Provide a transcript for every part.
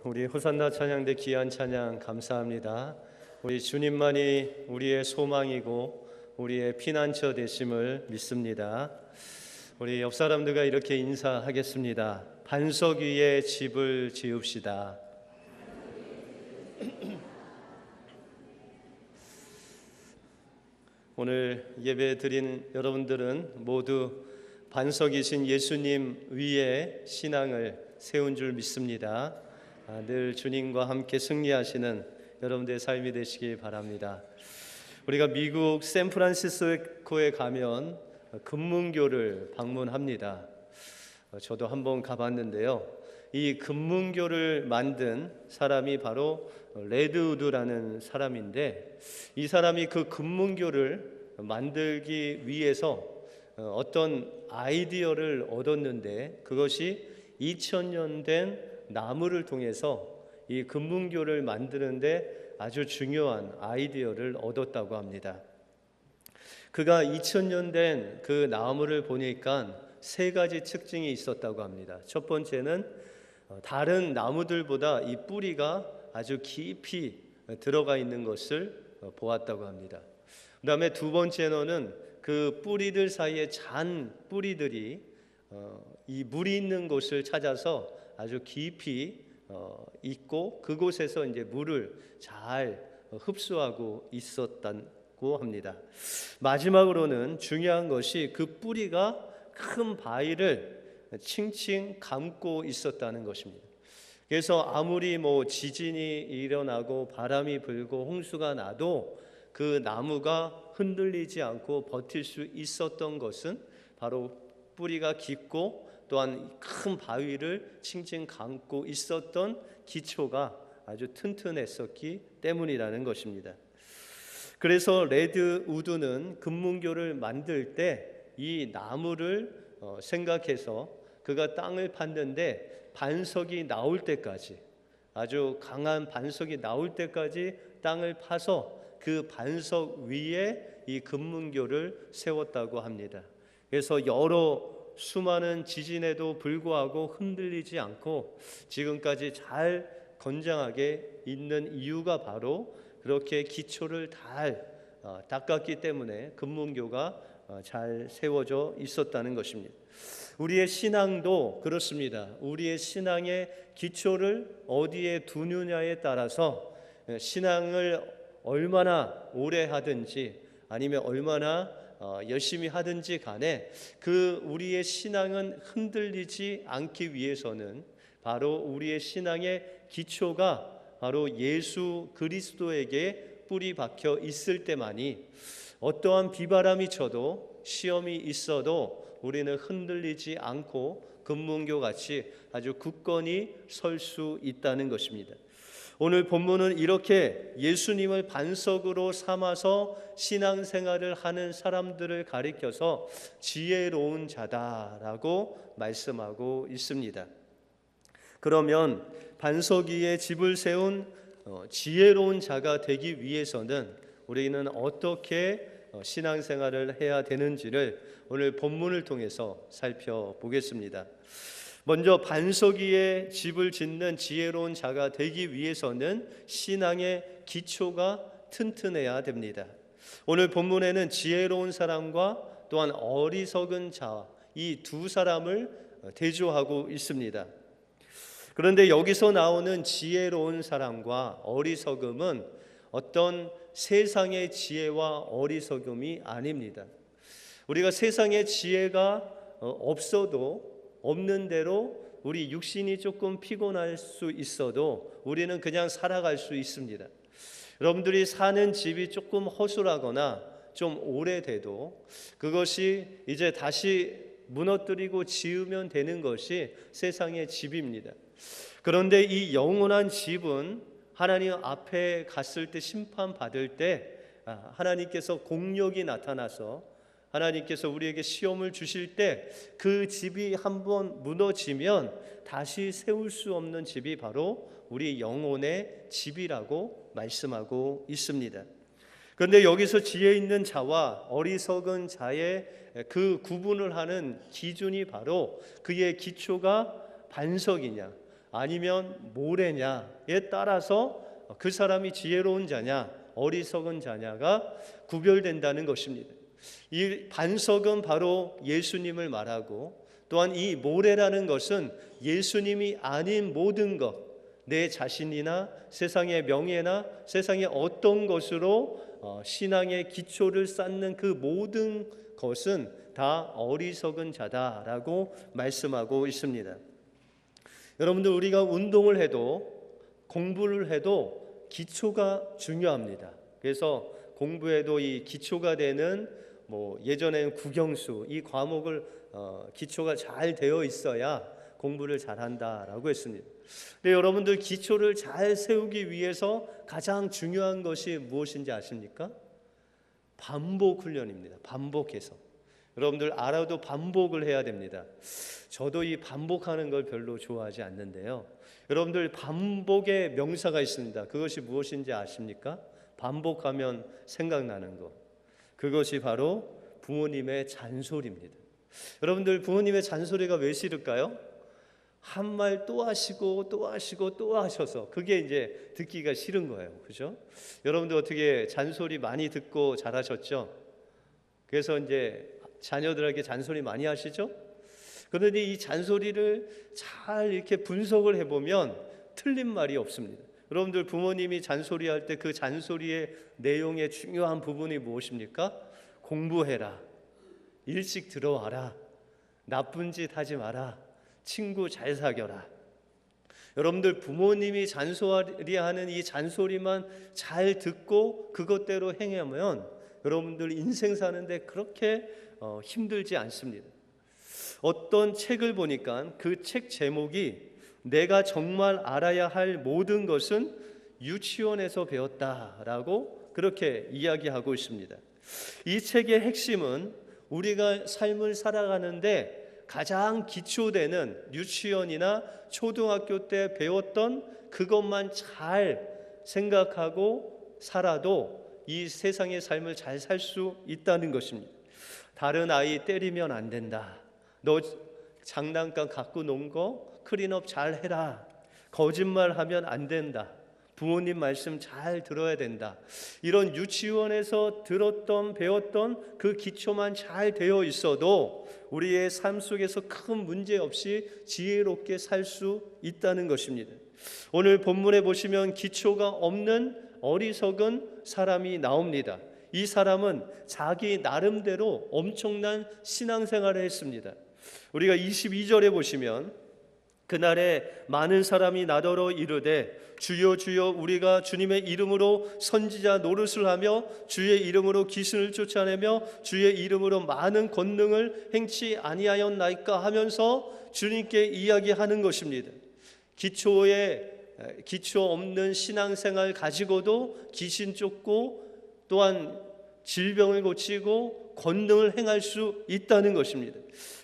우리 호산나 찬양대 귀한 찬양 감사합니다. 우리 주님만이 우리의 소망이고 우리의 피난처 되심을 믿습니다. 우리 옆 사람들과 이렇게 인사하겠습니다. 반석 위에 집을 지읍시다. 오늘 예배 드린 여러분들은 모두 반석이신 예수님 위에 신앙을 세운 줄 믿습니다. 늘 주님과 함께 승리하시는 여러분들의 삶이 되시기 바랍니다. 우리가 미국 샌프란시스코에 가면 금문교를 방문합니다. 저도 한번 가봤는데요. 이 금문교를 만든 사람이 바로 레드 우드라는 사람인데, 이 사람이 그 금문교를 만들기 위해서 어떤 아이디어를 얻었는데, 그것이 2000년 된 나무를 통해서 이 금문교를 만드는데 아주 중요한 아이디어를 얻었다고 합니다. 그가 2000년 된 그 나무를 보니까 세 가지 특징이 있었다고 합니다. 첫 번째는 다른 나무들보다 이 뿌리가 아주 깊이 들어가 있는 것을 보았다고 합니다. 그 다음에 두 번째로는 그 뿌리들 사이에 잔 뿌리들이 이 물이 있는 곳을 찾아서 아주 깊이 있고 그곳에서 이제 물을 잘 흡수하고 있었다고 합니다. 마지막으로는 중요한 것이 그 뿌리가 큰 바위를 칭칭 감고 있었다는 것입니다. 그래서 아무리 지진이 일어나고 바람이 불고 홍수가 나도 그 나무가 흔들리지 않고 버틸 수 있었던 것은 바로 뿌리가 깊고 또한 큰 바위를 칭칭 감고 있었던 기초가 아주 튼튼했었기 때문이라는 것입니다. 그래서 레드 우드는 금문교를 만들 때 이 나무를 생각해서 그가 땅을 팠는데 반석이 나올 때까지, 아주 강한 반석이 나올 때까지 땅을 파서 그 반석 위에 이 금문교를 세웠다고 합니다. 그래서 수많은 지진에도 불구하고 흔들리지 않고 지금까지 잘 건장하게 있는 이유가 바로 그렇게 기초를 잘 닦았기 때문에 금문교가 잘 세워져 있었다는 것입니다. 우리의 신앙도 그렇습니다. 우리의 신앙의 기초를 어디에 두느냐에 따라서 신앙을 얼마나 오래 하든지 아니면 얼마나 열심히 하든지 간에 그 우리의 신앙은 흔들리지 않기 위해서는 바로 우리의 신앙의 기초가 바로 예수 그리스도에게 뿌리 박혀 있을 때만이 어떠한 비바람이 쳐도 시험이 있어도 우리는 흔들리지 않고 금문교 같이 아주 굳건히 설 수 있다는 것입니다. 오늘 본문은 이렇게 예수님을 반석으로 삼아서 신앙생활을 하는 사람들을 가리켜서 지혜로운 자다라고 말씀하고 있습니다. 그러면 반석 위에 집을 세운 지혜로운 자가 되기 위해서는 우리는 어떻게 신앙생활을 해야 되는지를 오늘 본문을 통해서 살펴보겠습니다. 먼저 반석 위에 집을 짓는 지혜로운 자가 되기 위해서는 신앙의 기초가 튼튼해야 됩니다. 오늘 본문에는 지혜로운 사람과 또한 어리석은 자, 이 두 사람을 대조하고 있습니다. 그런데 여기서 나오는 지혜로운 사람과 어리석음은 어떤 세상의 지혜와 어리석음이 아닙니다. 우리가 세상의 지혜가 없어도 없는 대로 우리 육신이 조금 피곤할 수 있어도 우리는 그냥 살아갈 수 있습니다. 여러분들이 사는 집이 조금 허술하거나 좀 오래돼도 그것이 이제 다시 무너뜨리고 지으면 되는 것이 세상의 집입니다. 그런데 이 영원한 집은 하나님 앞에 갔을 때 심판받을 때 하나님께서 공력이 나타나서 하나님께서 우리에게 시험을 주실 때 그 집이 한번 무너지면 다시 세울 수 없는 집이 바로 우리 영혼의 집이라고 말씀하고 있습니다. 그런데 여기서 지혜 있는 자와 어리석은 자의 그 구분을 하는 기준이 바로 그의 기초가 반석이냐 아니면 모래냐에 따라서 그 사람이 지혜로운 자냐 어리석은 자냐가 구별된다는 것입니다. 이 반석은 바로 예수님을 말하고, 또한 이 모래라는 것은 예수님이 아닌 모든 것, 내 자신이나 세상의 명예나 세상의 어떤 것으로 신앙의 기초를 쌓는 그 모든 것은 다 어리석은 자다라고 말씀하고 있습니다. 여러분들, 우리가 운동을 해도 공부를 해도 기초가 중요합니다. 그래서 공부에도 이 기초가 되는 예전에는 국영수, 이 과목을 기초가 잘 되어 있어야 공부를 잘한다라고 했습니다. 근데 여러분들, 기초를 잘 세우기 위해서 가장 중요한 것이 무엇인지 아십니까? 반복 훈련입니다. 반복해서. 여러분들 알아도 반복을 해야 됩니다. 저도 이 반복하는 걸 별로 좋아하지 않는데요. 여러분들, 반복의 명사가 있습니다. 그것이 무엇인지 아십니까? 반복하면 생각나는 것. 그것이 바로 부모님의 잔소리입니다. 여러분들, 부모님의 잔소리가 왜 싫을까요? 한 말 또 하시고 또 하시고 또 하셔서 그게 이제 듣기가 싫은 거예요. 그죠? 여러분들 어떻게 잔소리 많이 듣고 자라셨죠? 그래서 이제 자녀들에게 잔소리 많이 하시죠? 그런데 이 잔소리를 잘 이렇게 분석을 해보면 틀린 말이 없습니다. 여러분들, 부모님이 잔소리할 때 그 잔소리의 내용의 중요한 부분이 무엇입니까? 공부해라, 일찍 들어와라, 나쁜 짓 하지 마라, 친구 잘 사귀어라. 여러분들, 부모님이 잔소리하는 이 잔소리만 잘 듣고 그것대로 행하면 여러분들 인생 사는데 그렇게 힘들지 않습니다. 어떤 책을 보니까 그 책 제목이 내가 정말 알아야 할 모든 것은 유치원에서 배웠다라고 그렇게 이야기하고 있습니다. 이 책의 핵심은 우리가 삶을 살아가는데 가장 기초되는 유치원이나 초등학교 때 배웠던 그것만 잘 생각하고 살아도 이 세상의 삶을 잘 살 수 있다는 것입니다. 다른 아이 때리면 안 된다. 너 장난감 갖고 논 거 클린업 잘 해라. 거짓말하면 안 된다. 부모님 말씀 잘 들어야 된다. 이런 유치원에서 들었던 배웠던 그 기초만 잘 되어 있어도 우리의 삶 속에서 큰 문제 없이 지혜롭게 살 수 있다는 것입니다. 오늘 본문에 보시면 기초가 없는 어리석은 사람이 나옵니다. 이 사람은 자기 나름대로 엄청난 신앙생활을 했습니다. 우리가 22절에 보시면 그날에 많은 사람이 나더러 이르되 주여 주여 우리가 주님의 이름으로 선지자 노릇을 하며 주의 이름으로 귀신을 쫓아내며 주의 이름으로 많은 권능을 행치 아니하였나이까 하면서 주님께 이야기하는 것입니다. 기초 없는 신앙생활 가지고도 귀신 쫓고 또한 질병을 고치고 권능을 행할 수 있다는 것입니다.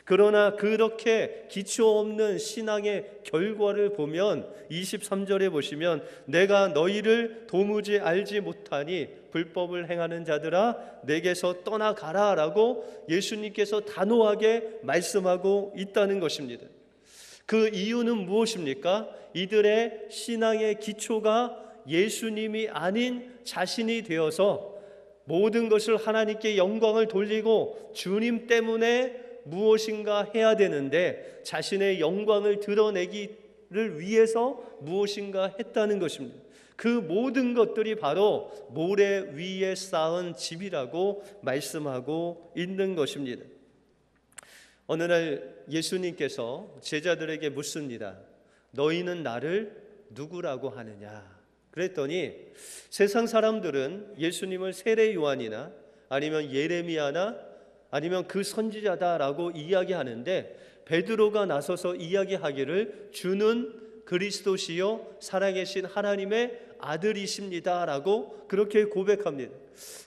그러나 그렇게 기초 없는 신앙의 결과를 보면 23절에 보시면 내가 너희를 도무지 알지 못하니 불법을 행하는 자들아 내게서 떠나가라 라고 예수님께서 단호하게 말씀하고 있다는 것입니다. 그 이유는 무엇입니까? 이들의 신앙의 기초가 예수님이 아닌 자신이 되어서 모든 것을 하나님께 영광을 돌리고 주님 때문에 무엇인가 해야 되는데 자신의 영광을 드러내기를 위해서 무엇인가 했다는 것입니다. 그 모든 것들이 바로 모래 위에 쌓은 집이라고 말씀하고 있는 것입니다. 어느 날 예수님께서 제자들에게 묻습니다. 너희는 나를 누구라고 하느냐? 그랬더니 세상 사람들은 예수님을 세례 요한이나 아니면 예레미야나 아니면 그 선지자다라고 이야기하는데 베드로가 나서서 이야기하기를 주는 그리스도시요 살아계신 하나님의 아들이십니다라고 그렇게 고백합니다.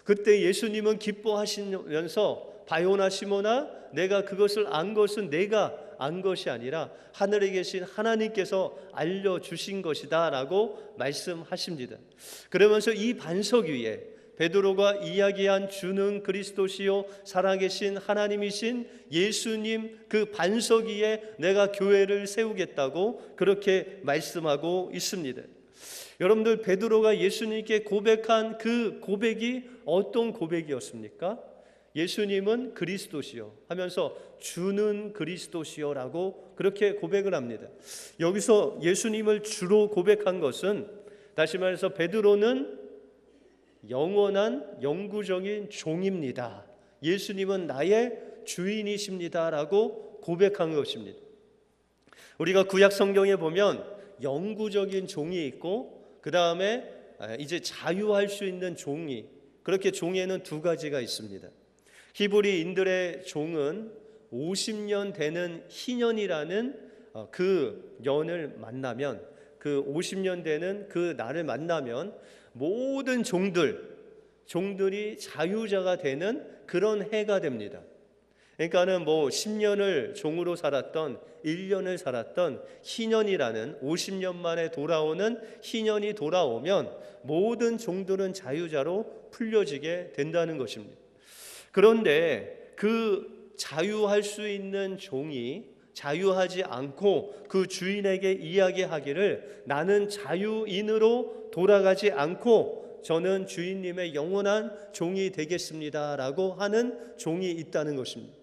그때 예수님은 기뻐하시면서 바요나 시모나 내가 그것을 안 것은 내가 안 것이 아니라 하늘에 계신 하나님께서 알려주신 것이다 라고 말씀하십니다. 그러면서 이 반석 위에 베드로가 이야기한 주는 그리스도시요 살아계신 하나님이신 예수님 그 반석 위에 내가 교회를 세우겠다고 그렇게 말씀하고 있습니다. 여러분들, 베드로가 예수님께 고백한 그 고백이 어떤 고백이었습니까? 예수님은 그리스도시요 하면서 주는 그리스도시요라고 그렇게 고백을 합니다. 여기서 예수님을 주로 고백한 것은, 다시 말해서 베드로는 영원한 영구적인 종입니다. 예수님은 나의 주인이십니다라고 고백한 것입니다. 우리가 구약 성경에 보면 영구적인 종이 있고 그 다음에 이제 자유할 수 있는 종이, 그렇게 종에는 두 가지가 있습니다. 히브리인들의 종은 50년 되는 희년이라는 그 년을 만나면, 그 50년 되는 그 날을 만나면 모든 종들이 자유자가 되는 그런 해가 됩니다. 그러니까는 10년을 종으로 살았던, 1년을 살았던 희년이라는 50년 만에 돌아오는 희년이 돌아오면 모든 종들은 자유자로 풀려지게 된다는 것입니다. 그런데 그 자유할 수 있는 종이 자유하지 않고 그 주인에게 이야기하기를, 나는 자유인으로 돌아가지 않고 저는 주인님의 영원한 종이 되겠습니다 라고 하는 종이 있다는 것입니다.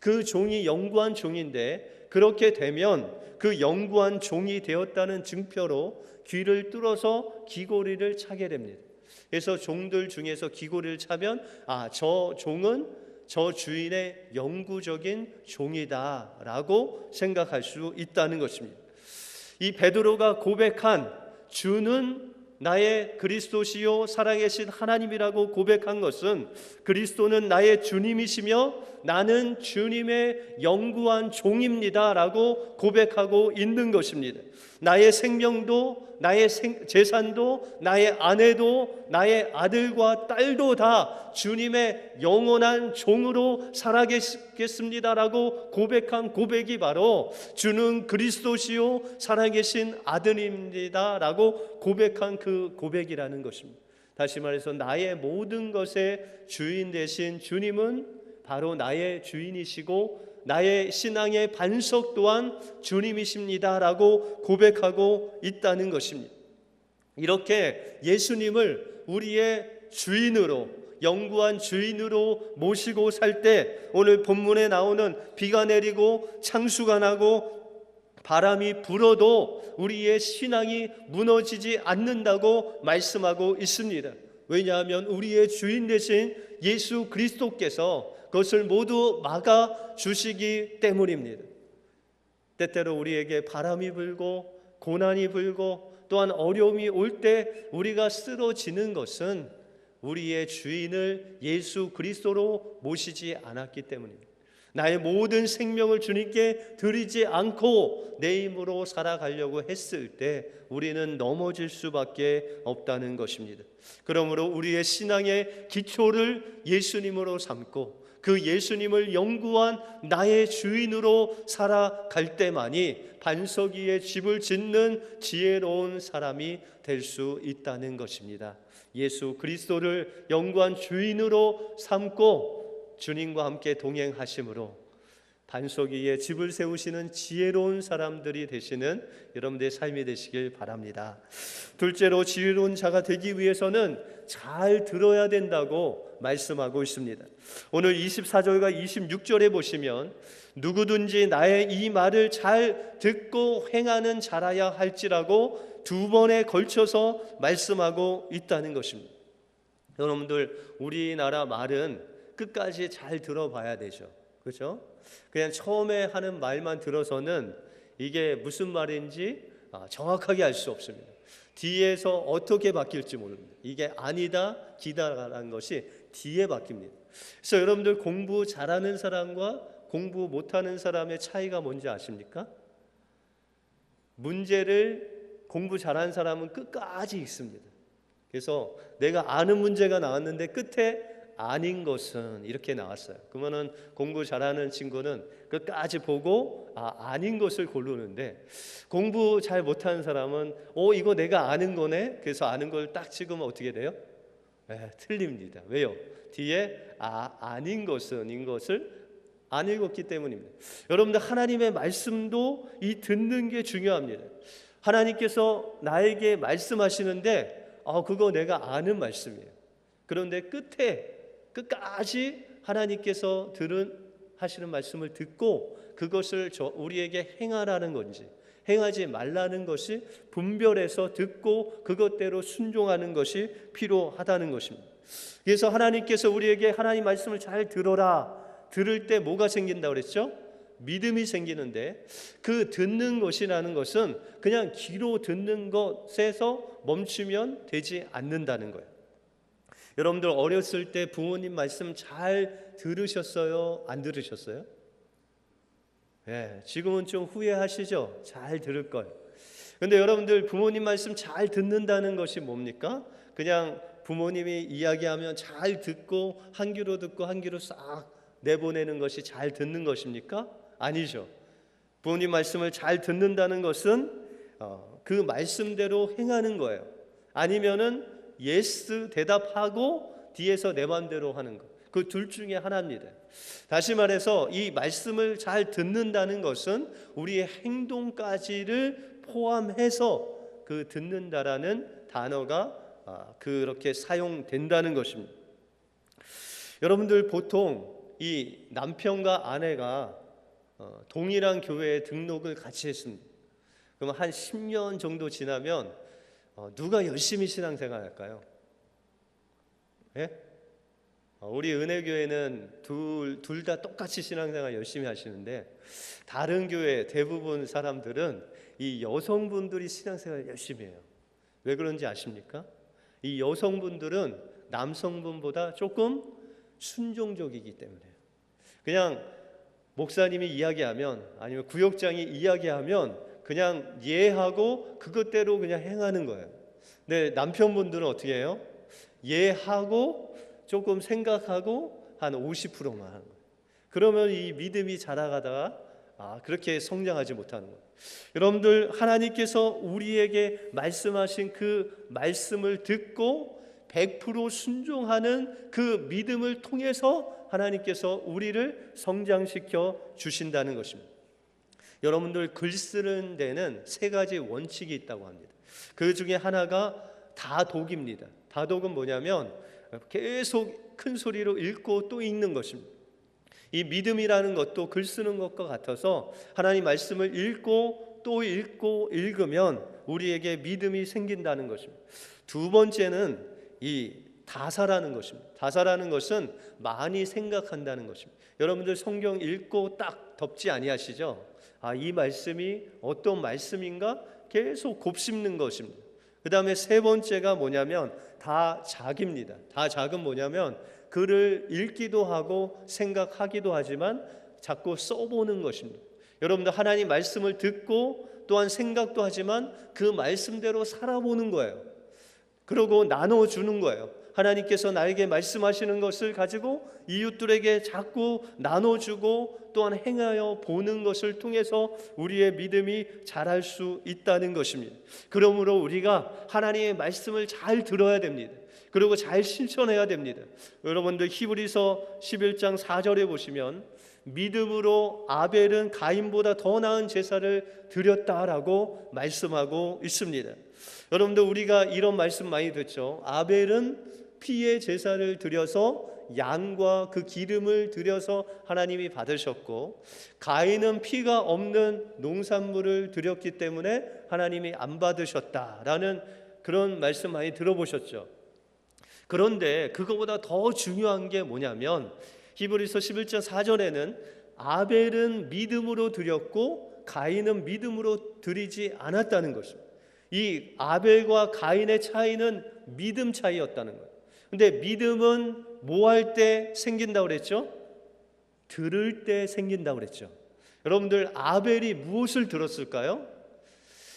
그 종이 영구한 종인데, 그렇게 되면 그 영구한 종이 되었다는 증표로 귀를 뚫어서 귀고리를 차게 됩니다. 그래서 종들 중에서 귀고리를 차면 저 종은 저 주인의 영구적인 종이다 라고 생각할 수 있다는 것입니다. 이 베드로가 고백한 주는 나의 그리스도시요 살아계신 하나님이라고 고백한 것은, 그리스도는 나의 주님이시며 나는 주님의 영구한 종입니다 라고 고백하고 있는 것입니다. 나의 생명도, 나의 재산도, 나의 아내도, 나의 아들과 딸도 다 주님의 영원한 종으로 살아계시겠습니다라고 고백한 고백이 바로 주는 그리스도시요 살아계신 아들입니다라고 고백한 그 고백이라는 것입니다. 다시 말해서 나의 모든 것의 주인 되신 주님은 바로 나의 주인이시고 나의 신앙의 반석 또한 주님이십니다라고 고백하고 있다는 것입니다. 이렇게 예수님을 우리의 주인으로, 영구한 주인으로 모시고 살 때, 오늘 본문에 나오는 비가 내리고 창수가 나고 바람이 불어도 우리의 신앙이 무너지지 않는다고 말씀하고 있습니다. 왜냐하면 우리의 주인 되신 예수 그리스도께서 그것을 모두 막아 주시기 때문입니다. 때때로 우리에게 바람이 불고 고난이 불고 또한 어려움이 올 때 우리가 쓰러지는 것은 우리의 주인을 예수 그리스도로 모시지 않았기 때문입니다. 나의 모든 생명을 주님께 드리지 않고 내 힘으로 살아가려고 했을 때 우리는 넘어질 수밖에 없다는 것입니다. 그러므로 우리의 신앙의 기초를 예수님으로 삼고 그 예수님을 영구한 나의 주인으로 살아갈 때만이 반석 위에 집을 짓는 지혜로운 사람이 될 수 있다는 것입니다. 예수 그리스도를 영구한 주인으로 삼고 주님과 함께 동행하심으로 반석 위에 집을 세우시는 지혜로운 사람들이 되시는 여러분들의 삶이 되시길 바랍니다. 둘째로, 지혜로운 자가 되기 위해서는 잘 들어야 된다고 말씀하고 있습니다. 오늘 24절과 26절에 보시면 누구든지 나의 이 말을 잘 듣고 행하는 자라야 할지라고 두 번에 걸쳐서 말씀하고 있다는 것입니다. 여러분들, 우리나라 말은 끝까지 잘 들어봐야 되죠. 그렇죠? 그냥 처음에 하는 말만 들어서는 이게 무슨 말인지 정확하게 알 수 없습니다. 뒤에서 어떻게 바뀔지 모릅니다. 이게 아니다, 기다라는 것이 뒤에 바뀝니다. 그래서 여러분들, 공부 잘하는 사람과 공부 못하는 사람의 차이가 뭔지 아십니까? 문제를 공부 잘하는 사람은 끝까지 읽습니다. 그래서 내가 아는 문제가 나왔는데 끝에 아닌 것은 이렇게 나왔어요. 그러면은 공부 잘하는 친구는 끝까지 보고 아닌 것을 고르는데, 공부 잘 못하는 사람은 이거 내가 아는 거네. 그래서 아는 걸 딱 찍으면 어떻게 돼요? 틀립니다. 왜요? 뒤에 아닌 것을 안 읽었기 때문입니다. 여러분들, 하나님의 말씀도 이 듣는 게 중요합니다. 하나님께서 나에게 말씀하시는데 그거 내가 아는 말씀이에요. 그런데 끝까지 하나님께서 하시는 말씀을 듣고 그것을 우리에게 행하라는 건지 행하지 말라는 것이 분별해서 듣고 그것대로 순종하는 것이 필요하다는 것입니다. 그래서 하나님께서 우리에게 하나님 말씀을 잘 들어라. 들을 때 뭐가 생긴다고 그랬죠? 믿음이 생기는데, 그 듣는 것이라는 것은 그냥 귀로 듣는 것에서 멈추면 되지 않는다는 거예요. 여러분들, 어렸을 때 부모님 말씀 잘 들으셨어요? 안 들으셨어요? 지금은 좀 후회하시죠? 잘 들을 걸. 근데 여러분들, 부모님 말씀 잘 듣는다는 것이 뭡니까? 그냥 부모님이 이야기하면 잘 듣고 한 귀로 듣고 한 귀로 싹 내보내는 것이 잘 듣는 것입니까? 아니죠. 부모님 말씀을 잘 듣는다는 것은 그 말씀대로 행하는 거예요. 아니면은 예스 대답하고 뒤에서 내 마음대로 하는 것. 그 둘 중에 하나입니다. 다시 말해서 이 말씀을 잘 듣는다는 것은 우리의 행동까지를 포함해서 그 듣는다라는 단어가 그렇게 사용된다는 것입니다. 여러분들, 보통 이 남편과 아내가 동일한 교회에 등록을 같이 했습니다. 그럼 한 10년 정도 지나면 누가 열심히 신앙생활 할까요? 우리 은혜교회는 둘 다 똑같이 신앙생활 열심히 하시는데, 다른 교회 대부분 사람들은 이 여성분들이 신앙생활 열심히 해요. 왜 그런지 아십니까? 이 여성분들은 남성분보다 조금 순종적이기 때문에요. 그냥 목사님이 이야기하면, 아니면 구역장이 이야기하면 그냥 이해하고 그것대로 그냥 행하는 거예요. 근데 남편분들은 어떻게 해요? 이해하고 조금 생각하고 한 50%만 하는 거예요. 그러면 이 믿음이 자라가다가 그렇게 성장하지 못하는 거예요. 여러분들, 하나님께서 우리에게 말씀하신 그 말씀을 듣고 100% 순종하는 그 믿음을 통해서 하나님께서 우리를 성장시켜 주신다는 것입니다. 여러분들, 글 쓰는 데는 3가지 원칙이 있다고 합니다. 그 중에 하나가 다독입니다. 다독은 뭐냐면 계속 큰 소리로 읽고 또 읽는 것입니다. 이 믿음이라는 것도 글 쓰는 것과 같아서 하나님 말씀을 읽고 또 읽고 읽으면 우리에게 믿음이 생긴다는 것입니다. 두 번째는 이 다사라는 것입니다. 다사라는 것은 많이 생각한다는 것입니다. 여러분들, 성경 읽고 딱 덮지 아니하시죠? 이 말씀이 어떤 말씀인가 계속 곱씹는 것입니다. 그 다음에 3번째가 뭐냐면 다작입니다. 다작은 뭐냐면 글을 읽기도 하고 생각하기도 하지만 자꾸 써보는 것입니다. 여러분들, 하나님 말씀을 듣고 또한 생각도 하지만 그 말씀대로 살아보는 거예요. 그리고 나눠주는 거예요. 하나님께서 나에게 말씀하시는 것을 가지고 이웃들에게 자꾸 나눠주고 또한 행하여 보는 것을 통해서 우리의 믿음이 자랄 수 있다는 것입니다. 그러므로 우리가 하나님의 말씀을 잘 들어야 됩니다. 그리고 잘 실천해야 됩니다. 여러분들, 히브리서 11장 4절에 보시면 믿음으로 아벨은 가인보다 더 나은 제사를 드렸다라고 말씀하고 있습니다. 여러분들, 우리가 이런 말씀 많이 듣죠. 아벨은 피의 제사를 드려서 양과 그 기름을 드려서 하나님이 받으셨고, 가인은 피가 없는 농산물을 드렸기 때문에 하나님이 안 받으셨다라는 그런 말씀 많이 들어보셨죠. 그런데 그거보다 더 중요한 게 뭐냐면 히브리서 11장 4절에는 아벨은 믿음으로 드렸고 가인은 믿음으로 드리지 않았다는 것입니다. 이 아벨과 가인의 차이는 믿음 차이였다는 거예요. 근데 믿음은 뭐 할 때 생긴다고 그랬죠? 들을 때 생긴다고 그랬죠. 여러분들, 아벨이 무엇을 들었을까요?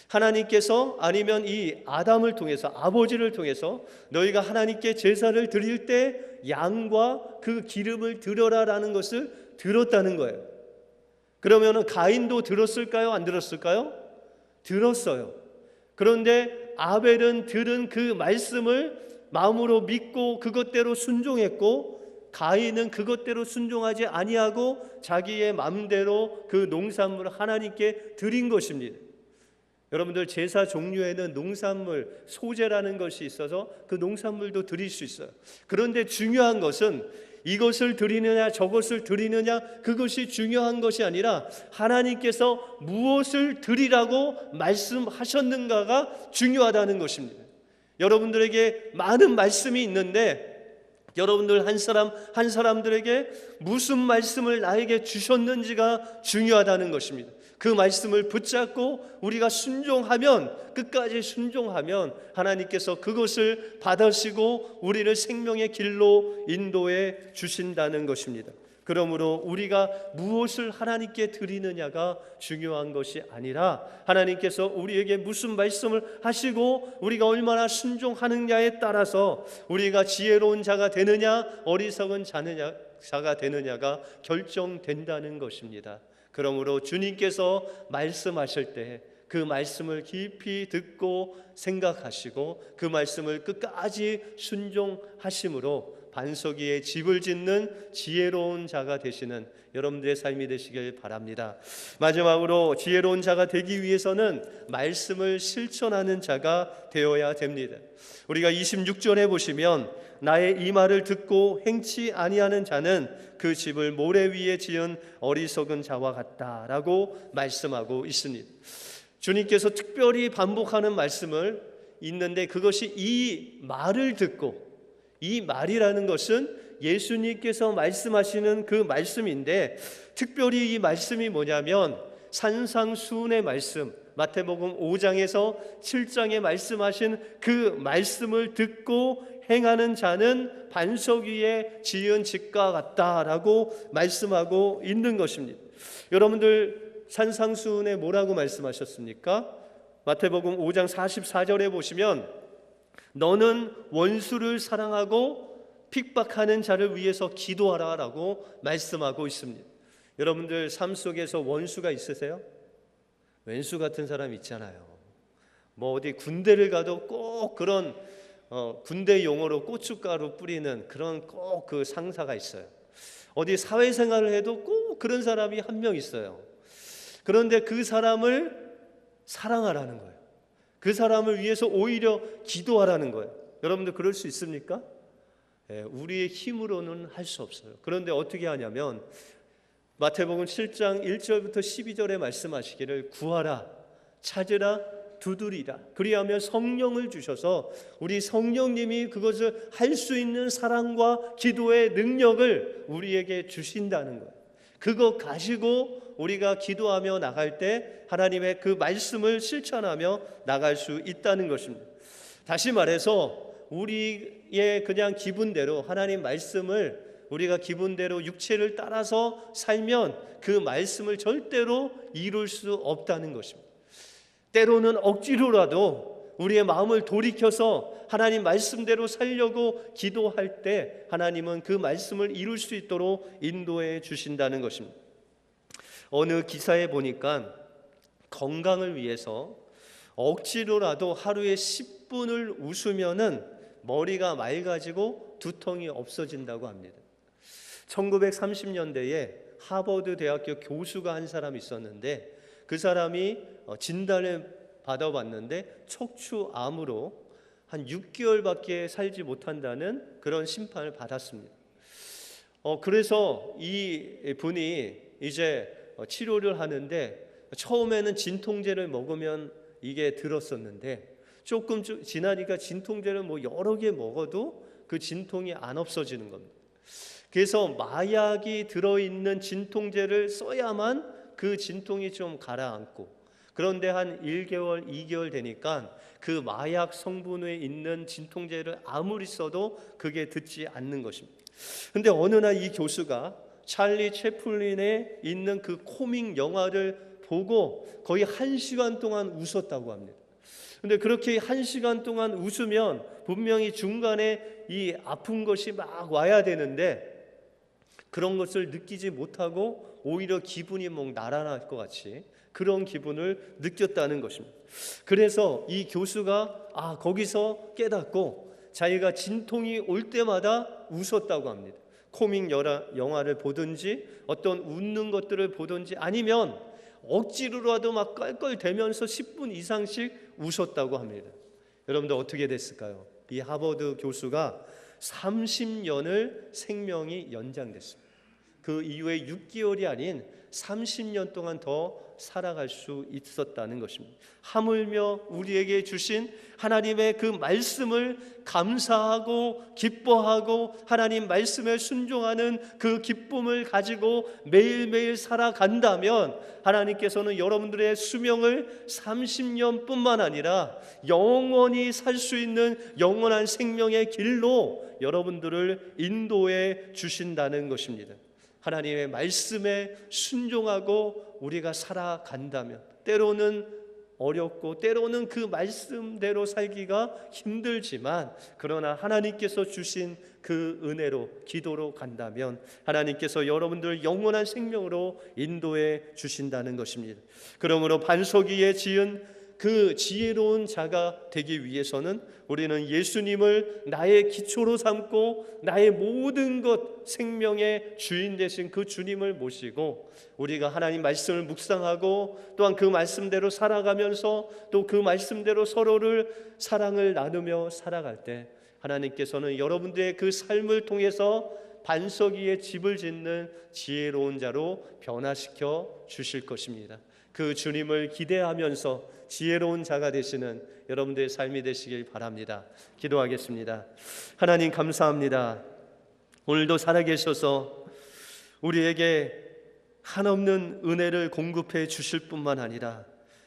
하나님께서, 아니면 이 아담을 통해서, 아버지를 통해서 너희가 하나님께 제사를 드릴 때 양과 그 기름을 드려라라는 것을 들었다는 거예요. 그러면 가인도 들었을까요? 안 들었을까요? 들었어요. 그런데 아벨은 들은 그 말씀을 마음으로 믿고 그것대로 순종했고, 가인은 그것대로 순종하지 아니하고 자기의 마음대로 그 농산물을 하나님께 드린 것입니다. 여러분들, 제사 종류에는 농산물, 소제라는 것이 있어서 그 농산물도 드릴 수 있어요. 그런데 중요한 것은 이것을 드리느냐 저것을 드리느냐, 그것이 중요한 것이 아니라 하나님께서 무엇을 드리라고 말씀하셨는가가 중요하다는 것입니다. 여러분들에게 많은 말씀이 있는데 여러분들 한 사람 한 사람들에게 무슨 말씀을 나에게 주셨는지가 중요하다는 것입니다. 그 말씀을 붙잡고 우리가 순종하면, 끝까지 순종하면 하나님께서 그것을 받으시고 우리를 생명의 길로 인도해 주신다는 것입니다. 그러므로 우리가 무엇을 하나님께 드리느냐가 중요한 것이 아니라 하나님께서 우리에게 무슨 말씀을 하시고 우리가 얼마나 순종하느냐에 따라서 우리가 지혜로운 자가 되느냐 어리석은 자가 되느냐가 결정된다는 것입니다. 그러므로 주님께서 말씀하실 때 그 말씀을 깊이 듣고 생각하시고 그 말씀을 끝까지 순종하심으로 반석 위에 집을 짓는 지혜로운 자가 되시는 여러분들의 삶이 되시길 바랍니다. 마지막으로 지혜로운 자가 되기 위해서는 말씀을 실천하는 자가 되어야 됩니다. 우리가 26절에 보시면 나의 이 말을 듣고 행치 아니하는 자는 그 집을 모래 위에 지은 어리석은 자와 같다라고 말씀하고 있습니다. 주님께서 특별히 반복하는 말씀을 있는데 그것이 이 말을 듣고, 이 말이라는 것은 예수님께서 말씀하시는 그 말씀인데 특별히 이 말씀이 뭐냐면 산상수훈의 말씀, 마태복음 5장에서 7장에 말씀하신 그 말씀을 듣고 행하는 자는 반석 위에 지은 집과 같다라고 말씀하고 있는 것입니다. 여러분들, 산상수훈에 뭐라고 말씀하셨습니까? 마태복음 5장 44절에 보시면 너는 원수를 사랑하고 핍박하는 자를 위해서 기도하라 라고 말씀하고 있습니다. 여러분들 삶 속에서 원수가 있으세요? 왼수 같은 사람 있잖아요. 뭐 어디 군대를 가도 꼭 그런 군대 용어로 고춧가루 뿌리는 그런 꼭 그 상사가 있어요. 어디 사회생활을 해도 꼭 그런 사람이 한 명 있어요. 그런데 그 사람을 사랑하라는 거예요. 그 사람을 위해서 오히려 기도하라는 거예요. 여러분들 그럴 수 있습니까? 우리의 힘으로는 할 수 없어요. 그런데 어떻게 하냐면 마태복음 7장 1절부터 12절에 말씀하시기를 구하라, 찾으라, 두드리라. 그리하면 성령을 주셔서 우리 성령님이 그것을 할 수 있는 사랑과 기도의 능력을 우리에게 주신다는 거예요. 그거 가지고 우리가 기도하며 나갈 때 하나님의 그 말씀을 실천하며 나갈 수 있다는 것입니다. 다시 말해서 우리의 그냥 기분대로 하나님 말씀을 우리가 기분대로 육체를 따라서 살면 그 말씀을 절대로 이룰 수 없다는 것입니다. 때로는 억지로라도 우리의 마음을 돌이켜서 하나님 말씀대로 살려고 기도할 때 하나님은 그 말씀을 이룰 수 있도록 인도해 주신다는 것입니다. 어느 기사에 보니까 건강을 위해서 억지로라도 하루에 10분을 웃으면은 머리가 맑아지고 두통이 없어진다고 합니다. 1930년대에 하버드 대학교 교수가 한 사람이 있었는데 그 사람이 진단을 받아봤는데 척추암으로 한 6개월밖에 살지 못한다는 그런 심판을 받았습니다. 그래서 이 분이 이제 치료를 하는데 처음에는 진통제를 먹으면 이게 들었었는데 조금 지나니까 진통제를 뭐 여러 개 먹어도 그 진통이 안 없어지는 겁니다. 그래서 마약이 들어있는 진통제를 써야만 그 진통이 좀 가라앉고, 그런데 한 1개월, 2개월 되니까 그 마약 성분에 있는 진통제를 아무리 써도 그게 듣지 않는 것입니다. 그런데 어느 날 이 교수가 찰리 채플린에 있는 그 코믹 영화를 보고 거의 1시간 동안 웃었다고 합니다. 그런데 그렇게 1시간 동안 웃으면 분명히 중간에 이 아픈 것이 막 와야 되는데 그런 것을 느끼지 못하고 오히려 기분이 막 날아날 것 같이 그런 기분을 느꼈다는 것입니다. 그래서 이 교수가 거기서 깨닫고 자기가 진통이 올 때마다 웃었다고 합니다. 코믹 영화를 보든지 어떤 웃는 것들을 보든지 아니면 억지로라도 막 껄껄대면서 10분 이상씩 웃었다고 합니다. 여러분들 어떻게 됐을까요? 이 하버드 교수가 30년을 생명이 연장됐습니다. 그 이후에 6개월이 아닌 30년 동안 더 살아갈 수 있었다는 것입니다. 하물며 우리에게 주신 하나님의 그 말씀을 감사하고 기뻐하고 하나님 말씀에 순종하는 그 기쁨을 가지고 매일매일 살아간다면 하나님께서는 여러분들의 수명을 30년뿐만 아니라 영원히 살 수 있는 영원한 생명의 길로 여러분들을 인도해 주신다는 것입니다. 하나님의 말씀에 순종하고 우리가 살아간다면 때로는 어렵고 때로는 그 말씀대로 살기가 힘들지만 그러나 하나님께서 주신 그 은혜로 기도로 간다면 하나님께서 여러분들을 영원한 생명으로 인도해 주신다는 것입니다. 그러므로 반석 위에 지은 그 지혜로운 자가 되기 위해서는 우리는 예수님을 나의 기초로 삼고 나의 모든 것 생명의 주인 되신 그 주님을 모시고 우리가 하나님 말씀을 묵상하고 또한 그 말씀대로 살아가면서 또 그 말씀대로 서로를 사랑을 나누며 살아갈 때 하나님께서는 여러분들의 그 삶을 통해서 반석 위에 집을 짓는 지혜로운 자로 변화시켜 주실 것입니다. 그 주님을 기대하면서 지혜로운 자가 되시는 여러분들의 삶이 되시길 바랍니다. 기도하겠습니다. 하나님 감사합니다. 오늘도 살아계셔서 우리에게 한없는 은혜를 공급해 주실 뿐만 아니라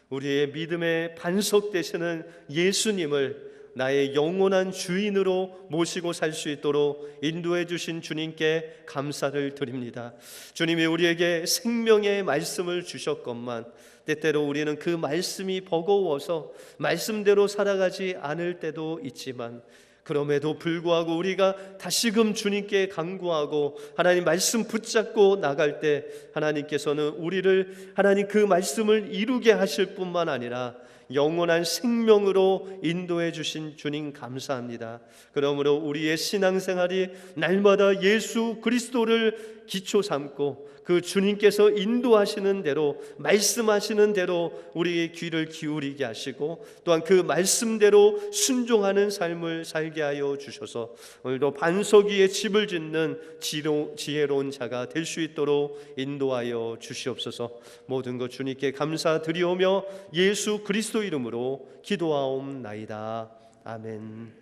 우리의 믿음의 반석 되시는 예수님을 나의 영원한 주인으로 모시고 살 수 있도록 인도해 주신 주님께 감사를 드립니다. 주님이 우리에게 생명의 말씀을 주셨건만 때때로 우리는 그 말씀이 버거워서 말씀대로 살아가지 않을 때도 있지만 그럼에도 불구하고 우리가 다시금 주님께 간구하고 하나님 말씀 붙잡고 나갈 때 하나님께서는 우리를 하나님 그 말씀을 이루게 하실 뿐만 아니라 영원한 생명으로 인도해 주신 주님 감사합니다. 그러므로 우리의 신앙생활이 날마다 예수 그리스도를 기초 삼고 그 주님께서 인도하시는 대로 말씀하시는 대로 우리의 귀를 기울이게 하시고 또한 그 말씀대로 순종하는 삶을 살게 하여 주셔서 오늘도 반석 위에 집을 짓는 지혜로운 자가 될 수 있도록 인도하여 주시옵소서. 모든 것 주님께 감사드리오며 예수 그리스도 이름으로 기도하옵나이다. 아멘.